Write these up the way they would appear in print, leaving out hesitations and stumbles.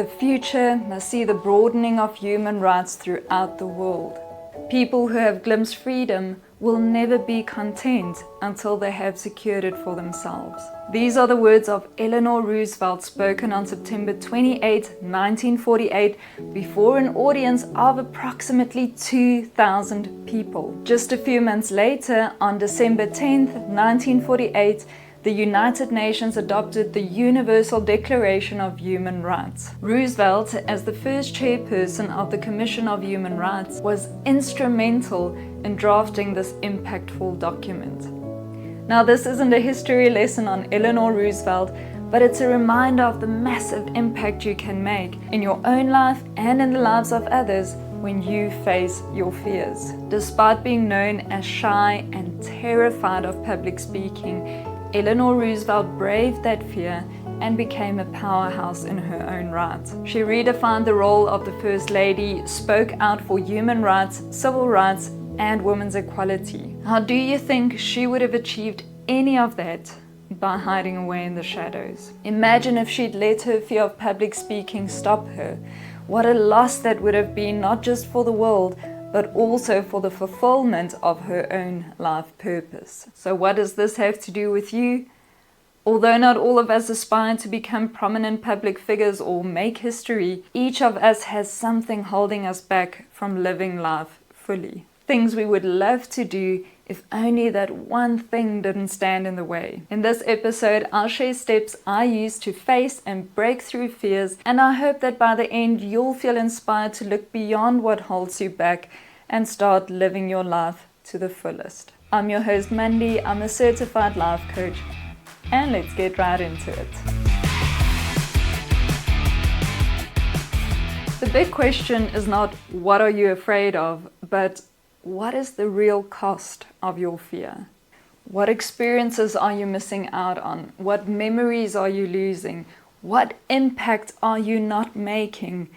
The future must see the broadening of human rights throughout the world. People who have glimpsed freedom will never be content until they have secured it for themselves. These are the words of Eleanor Roosevelt, spoken on September 28, 1948, before an audience of approximately 2,000 people. Just a few months later, on December 10, 1948, the United Nations adopted the Universal Declaration of Human Rights. Roosevelt, as the first chairperson of the Commission of Human Rights, was instrumental in drafting this impactful document. Now, this isn't a history lesson on Eleanor Roosevelt, but it's a reminder of the massive impact you can make in your own life and in the lives of others when you face your fears. Despite being known as shy and terrified of public speaking, Eleanor Roosevelt braved that fear and became a powerhouse in her own right. She redefined the role of the First Lady, spoke out for human rights, civil rights, and women's equality. How do you think she would have achieved any of that by hiding away in the shadows? Imagine if she'd let her fear of public speaking stop her. What a loss that would have been, not just for the world, but also for the fulfillment of her own life purpose. So what does this have to do with you? Although not all of us aspire to become prominent public figures or make history, each of us has something holding us back from living life fully. Things we would love to do if only that one thing didn't stand in the way. In this episode, I'll share steps I use to face and break through fears, and I hope that by the end you'll feel inspired to look beyond what holds you back and start living your life to the fullest. I'm your host Mandy, I'm a certified life coach, and let's get right into it. The big question is not what are you afraid of, but what is the real cost of your fear? What experiences are you missing out on? What memories are you losing? What impact are you not making?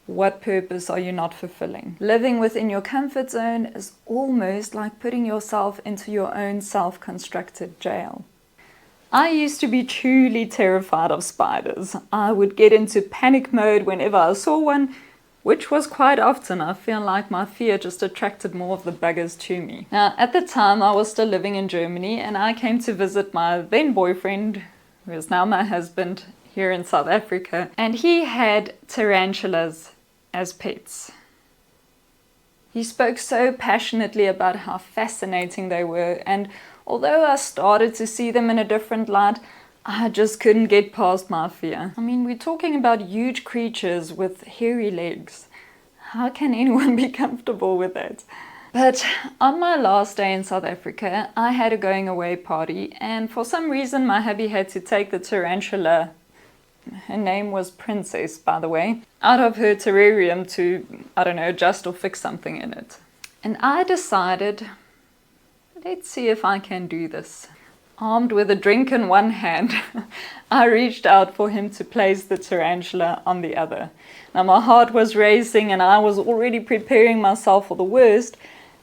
What purpose are you not fulfilling? Living within your comfort zone is almost like putting yourself into your own self-constructed jail. I used to be truly terrified of spiders. I would get into panic mode whenever I saw one, which was quite often. I feel like my fear just attracted more of the buggers to me. Now, at the time, I was still living in Germany, and I came to visit my then boyfriend, who is now my husband, here in South Africa, and he had tarantulas as pets. He spoke so passionately about how fascinating they were, and although I started to see them in a different light, I just couldn't get past my fear. I mean, we're talking about huge creatures with hairy legs. How can anyone be comfortable with that? But on my last day in South Africa, I had a going away party, and for some reason my hubby had to take the tarantula, her name was Princess by the way, out of her terrarium to, adjust or fix something in it. And I decided, let's see if I can do this. Armed with a drink in one hand, I reached out for him to place the tarantula on the other. Now my heart was racing and I was already preparing myself for the worst,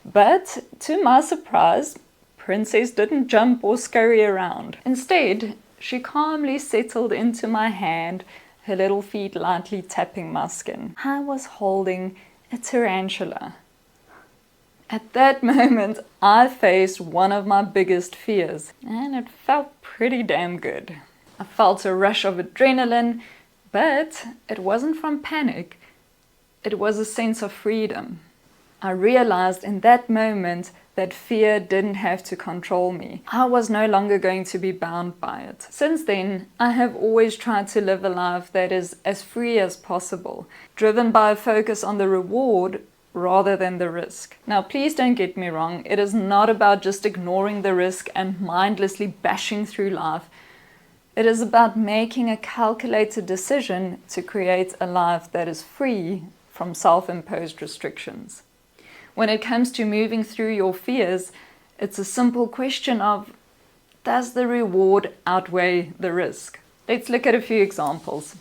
but to my surprise, Princess didn't jump or scurry around. Instead, she calmly settled into my hand, her little feet lightly tapping my skin. I was holding a tarantula. At that moment, I faced one of my biggest fears, and it felt pretty damn good. I felt a rush of adrenaline, but it wasn't from panic. It was a sense of freedom. I realized in that moment that fear didn't have to control me. I was no longer going to be bound by it. Since then, I have always tried to live a life that is as free as possible, driven by a focus on the reward rather than the risk. Now, please don't get me wrong. It is not about just ignoring the risk and mindlessly bashing through life. It is about making a calculated decision to create a life that is free from self-imposed restrictions. When it comes to moving through your fears, it's a simple question of, does the reward outweigh the risk? Let's look at a few examples.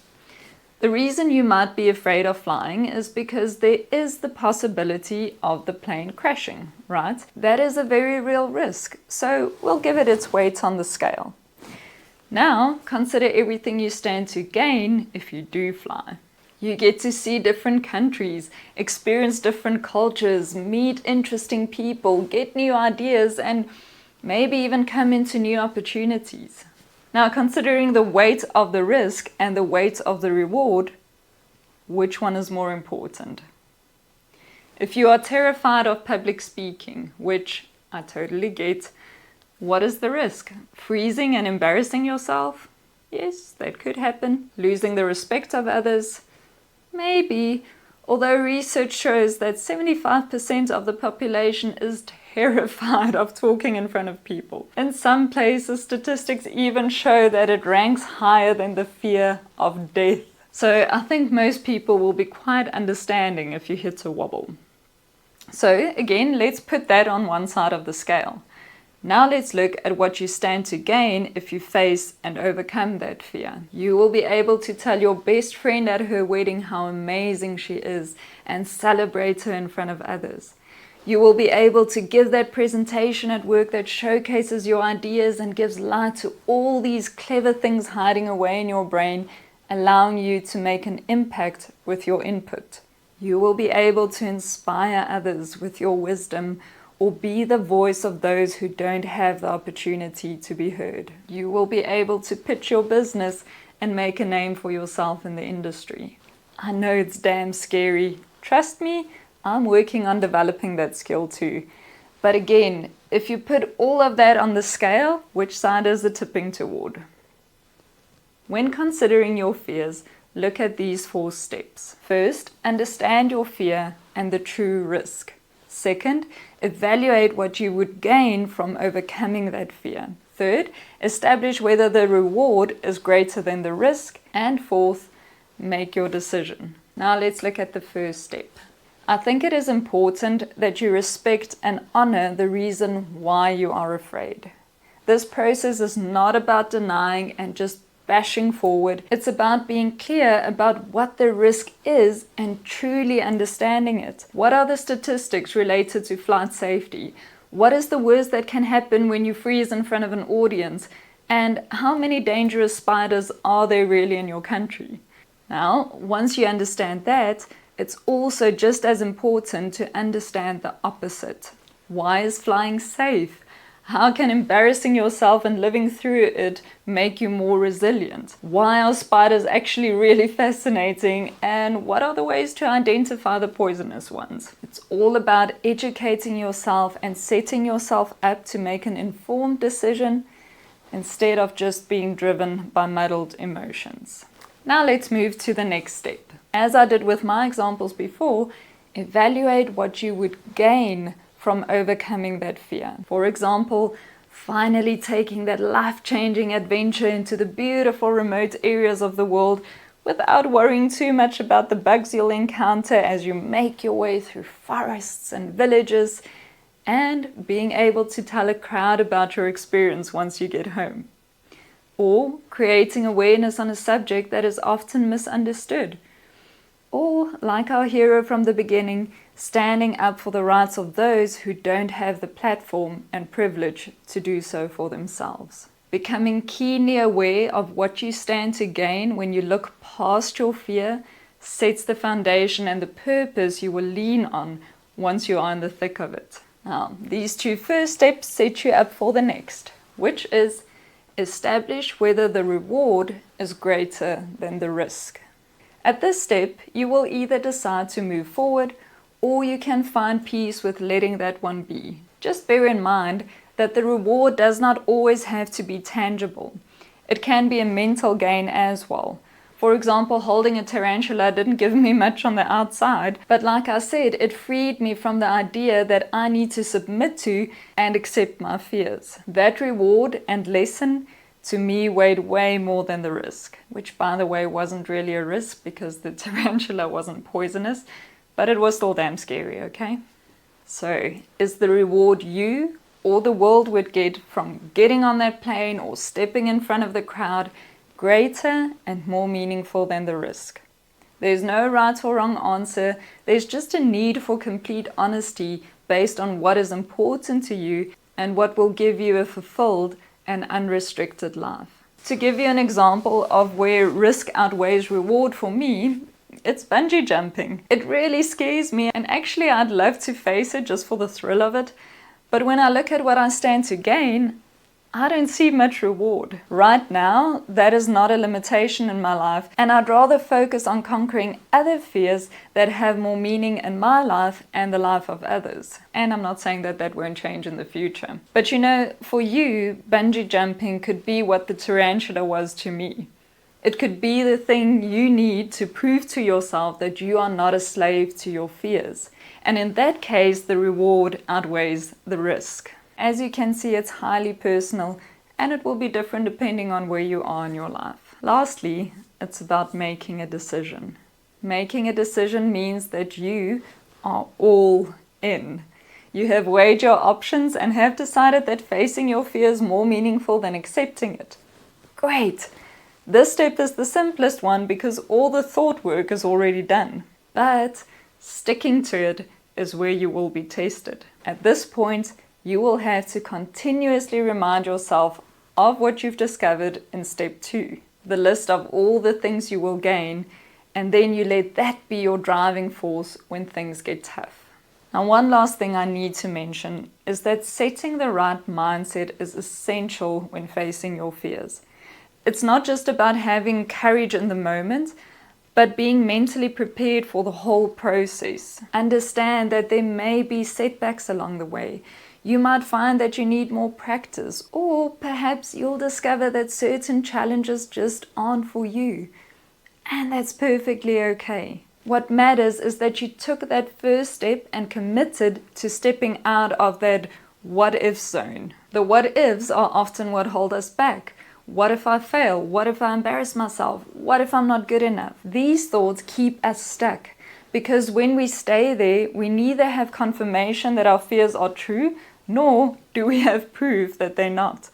The reason you might be afraid of flying is because there is the possibility of the plane crashing, right? That is a very real risk, so we'll give it its weight on the scale. Now, consider everything you stand to gain if you do fly. You get to see different countries, experience different cultures, meet interesting people, get new ideas, and maybe even come into new opportunities. Now, considering the weight of the risk and the weight of the reward, which one is more important? If you are terrified of public speaking, which I totally get, what is the risk? Freezing and embarrassing yourself? Yes, that could happen. Losing the respect of others? Maybe, although research shows that 75% of the population is terrified of talking in front of people. In some places, statistics even show that it ranks higher than the fear of death. So I think most people will be quite understanding if you hit a wobble. So again, let's put that on one side of the scale. Now let's look at what you stand to gain if you face and overcome that fear. You will be able to tell your best friend at her wedding how amazing she is and celebrate her in front of others. You will be able to give that presentation at work that showcases your ideas and gives light to all these clever things hiding away in your brain, allowing you to make an impact with your input. You will be able to inspire others with your wisdom, or be the voice of those who don't have the opportunity to be heard. You will be able to pitch your business and make a name for yourself in the industry. I know it's damn scary. Trust me, I'm working on developing that skill too. But again, if you put all of that on the scale, which side is it tipping toward? When considering your fears, look at these 4 steps. First, understand your fear and the true risk. Second, evaluate what you would gain from overcoming that fear. Third, establish whether the reward is greater than the risk. And fourth, make your decision. Now let's look at the first step. I think it is important that you respect and honor the reason why you are afraid. This process is not about denying and just bashing forward. It's about being clear about what the risk is and truly understanding it. What are the statistics related to flight safety? What is the worst that can happen when you freeze in front of an audience? And how many dangerous spiders are there really in your country? Now, once you understand that, it's also just as important to understand the opposite. Why is flying safe? How can embarrassing yourself and living through it make you more resilient? Why are spiders actually really fascinating? And what are the ways to identify the poisonous ones? It's all about educating yourself and setting yourself up to make an informed decision instead of just being driven by muddled emotions. Now let's move to the next step. As I did with my examples before, evaluate what you would gain from overcoming that fear. For example, finally taking that life-changing adventure into the beautiful remote areas of the world without worrying too much about the bugs you'll encounter as you make your way through forests and villages, and being able to tell a crowd about your experience once you get home. Or creating awareness on a subject that is often misunderstood. Or, like our hero from the beginning, standing up for the rights of those who don't have the platform and privilege to do so for themselves. Becoming keenly aware of what you stand to gain when you look past your fear sets the foundation and the purpose you will lean on once you are in the thick of it. Now, these 2 first steps set you up for the next, which is establish whether the reward is greater than the risk. At this step, you will either decide to move forward or you can find peace with letting that one be. Just bear in mind that the reward does not always have to be tangible. It can be a mental gain as well. For example, holding a tarantula didn't give me much on the outside, but like I said, it freed me from the idea that I need to submit to and accept my fears. That reward and lesson to me weighed way more than the risk, which by the way wasn't really a risk because the tarantula wasn't poisonous, but it was still damn scary, okay? So, is the reward you or the world would get from getting on that plane or stepping in front of the crowd greater and more meaningful than the risk? There's no right or wrong answer. There's just a need for complete honesty based on what is important to you and what will give you a fulfilled and unrestricted life. To give you an example of where risk outweighs reward for me, It's bungee jumping. It really scares me, and actually I'd love to face it just for the thrill of it. But when I look at what I stand to gain, I don't see much reward. Right now, that is not a limitation in my life, and I'd rather focus on conquering other fears that have more meaning in my life and the life of others. And I'm not saying that that won't change in the future. But you know, for you, bungee jumping could be what the tarantula was to me. It could be the thing you need to prove to yourself that you are not a slave to your fears. And in that case, the reward outweighs the risk. As you can see, it's highly personal, and it will be different depending on where you are in your life. Lastly, it's about making a decision. Making a decision means that you are all in. You have weighed your options and have decided that facing your fear is more meaningful than accepting it. Great! This step is the simplest one because all the thought work is already done. But sticking to it is where you will be tested. At this point, you will have to continuously remind yourself of what you've discovered in step 2, the list of all the things you will gain, and then you let that be your driving force when things get tough. Now, one last thing I need to mention is that setting the right mindset is essential when facing your fears. It's not just about having courage in the moment, but being mentally prepared for the whole process. Understand that there may be setbacks along the way. You might find that you need more practice, or perhaps you'll discover that certain challenges just aren't for you. And that's perfectly okay. What matters is that you took that first step and committed to stepping out of that what-if zone. The what-ifs are often what hold us back. What if I fail? What if I embarrass myself? What if I'm not good enough? These thoughts keep us stuck because when we stay there, we neither have confirmation that our fears are true, nor do we have proof that they're not.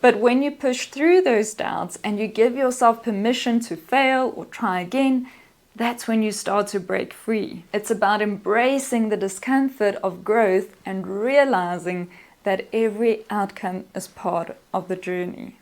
But when you push through those doubts and you give yourself permission to fail or try again, that's when you start to break free. It's about embracing the discomfort of growth and realizing that every outcome is part of the journey.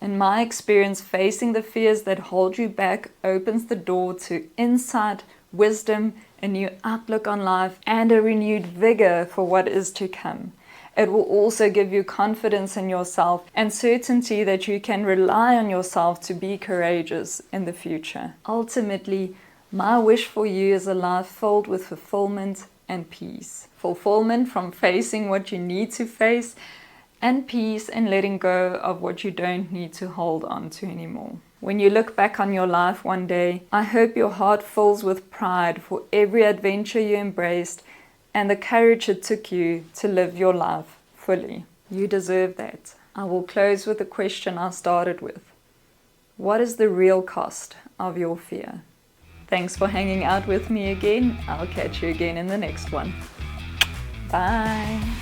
In my experience, facing the fears that hold you back opens the door to insight, wisdom, a new outlook on life, and a renewed vigor for what is to come. It will also give you confidence in yourself and certainty that you can rely on yourself to be courageous in the future. Ultimately, my wish for you is a life filled with fulfillment and peace. Fulfillment from facing what you need to face, and peace in letting go of what you don't need to hold on to anymore. When you look back on your life one day, I hope your heart fills with pride for every adventure you embraced and the courage it took you to live your life fully. You deserve that. I will close with the question I started with. What is the real cost of your fear? Thanks for hanging out with me again. I'll catch you again in the next one. Bye.